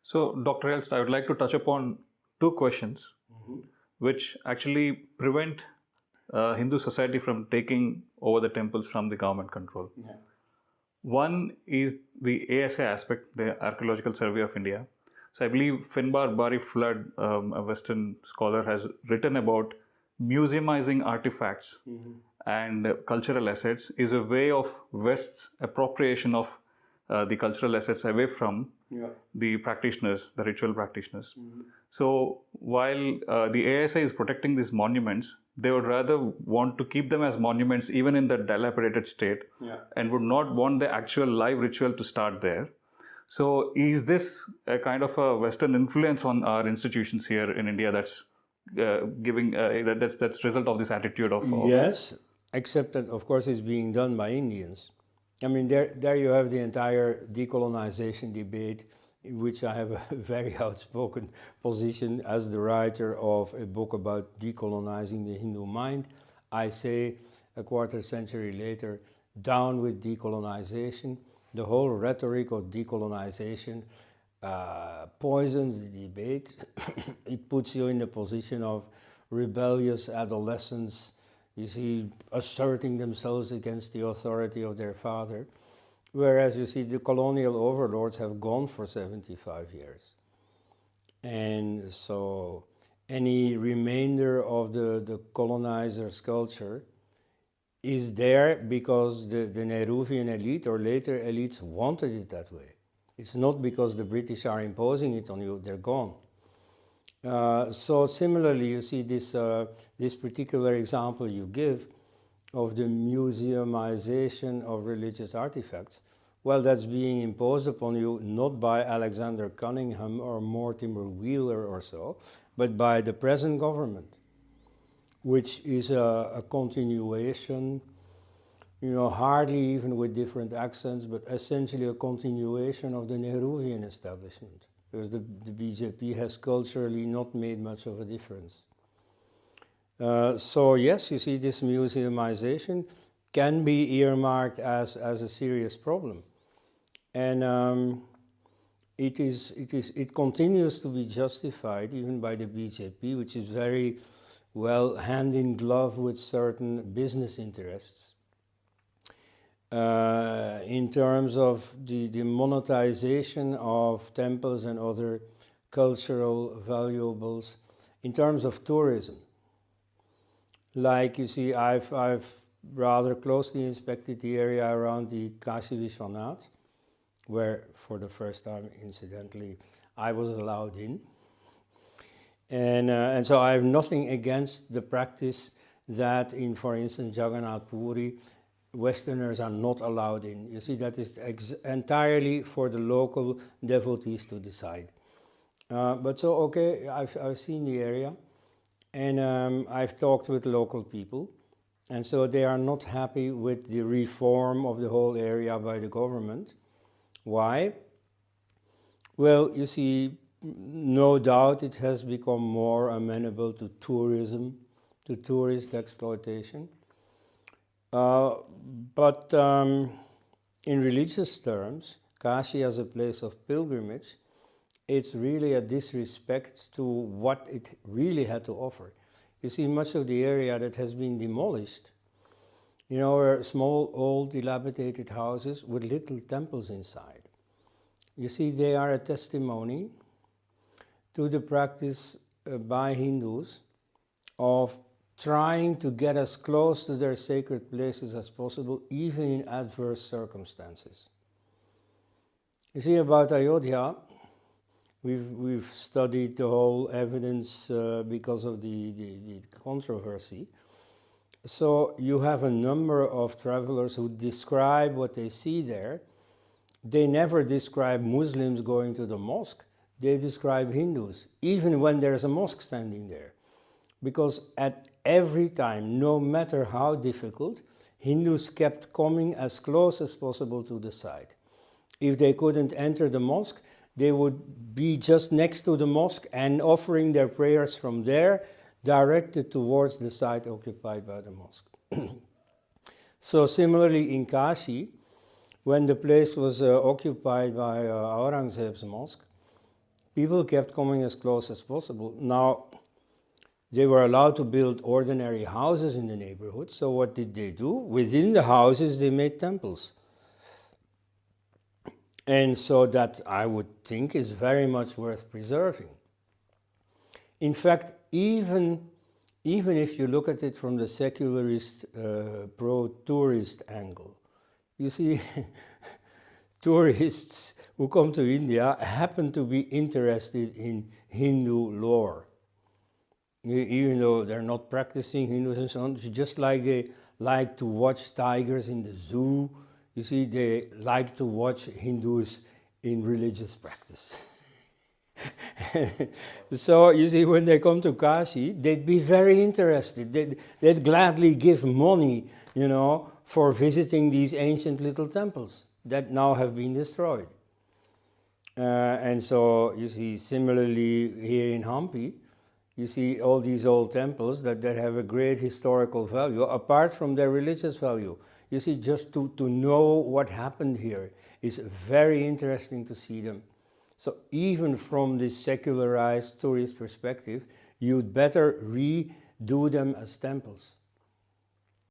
So, Dr. Elst, I would like to touch upon two questions which actually prevent Hindu society from taking over the temples from the government control. Yeah. One is the ASA aspect, the Archaeological Survey of India. So I believe Finbar Bari Flood, a Western scholar, has written about museumizing artifacts and cultural assets is a way of West's appropriation of the cultural assets away from Yeah. the practitioners, the ritual practitioners. So while the ASI is protecting these monuments, they would rather want to keep them as monuments even in the dilapidated state, Yeah. and would not want the actual live ritual to start there. So is this a kind of a Western influence on our institutions here in India that's that's result of this attitude of Yes, except that of course it's being done by Indians. I mean, there you have the entire decolonization debate, in which I have a very outspoken position as the writer of a book about decolonizing the Hindu mind. I say a quarter century later, down with decolonization. The whole rhetoric of decolonization poisons the debate. It puts you in the position of rebellious adolescents, you see, asserting themselves against the authority of their father. Whereas you see the colonial overlords have gone for 75 years. And so any remainder of the colonizer's culture is there because the Nehruvian elite or later elites wanted it that way. It's not because the British are imposing it on you, they're gone. So similarly, you see this particular example you give of the museumization of religious artifacts. Well, that's being imposed upon you not by Alexander Cunningham or Mortimer Wheeler or so, but by the present government, which is a continuation, you know, hardly even with different accents, but essentially a continuation of the Nehruvian establishment. Because the BJP has culturally not made much of a difference. So yes, you see, this museumization can be earmarked as a serious problem. And it continues to be justified even by the BJP, which is very well hand in glove with certain business interests. In terms of the monetization of temples and other cultural valuables, in terms of tourism. Like you see, I've rather closely inspected the area around the Kashi Vishwanath, where for the first time, incidentally, I was allowed in. And so I have nothing against the practice that in, for instance, Jagannath Puri, Westerners are not allowed in. You see, that is entirely for the local devotees to decide. But so, okay, I've seen the area, and I've talked with local people, and so they are not happy with the reform of the whole area by the government. Why? Well, you see, no doubt it has become more amenable to tourism, to tourist exploitation. But in religious terms, Kashi as a place of pilgrimage, it's really a disrespect to what it really had to offer. You see, much of the area that has been demolished, you know, are small, old, dilapidated houses with little temples inside. You see, they are a testimony to the practice by Hindus of trying to get as close to their sacred places as possible, even in adverse circumstances. You see, about Ayodhya, we've studied the whole evidence because of the controversy. So you have a number of travelers who describe what they see there. They never describe Muslims going to the mosque. They describe Hindus, even when there's a mosque standing there. Because at every time, no matter how difficult, Hindus kept coming as close as possible to the site. If they couldn't enter the mosque, they would be just next to the mosque and offering their prayers from there, directed towards the site occupied by the mosque. So similarly in Kashi, when the place was occupied by Aurangzeb's mosque, people kept coming as close as possible. Now, they were allowed to build ordinary houses in the neighborhood, so what did they do? Within the houses, they made temples. And so that, I would think, is very much worth preserving. In fact, even if you look at it from the secularist, pro-tourist angle, you see, tourists who come to India happen to be interested in Hindu lore. Even though they're not practicing Hindus and so on, just like they like to watch tigers in the zoo, you see, they like to watch Hindus in religious practice. So, you see, when they come to Kashi, they'd be very interested. They'd gladly give money, you know, for visiting these ancient little temples that now have been destroyed. And so, you see, similarly here in Hampi, you see all these old temples that have a great historical value, apart from their religious value. You see, just to know what happened here is very interesting to see them. So even from this secularized tourist perspective, you'd better redo them as temples.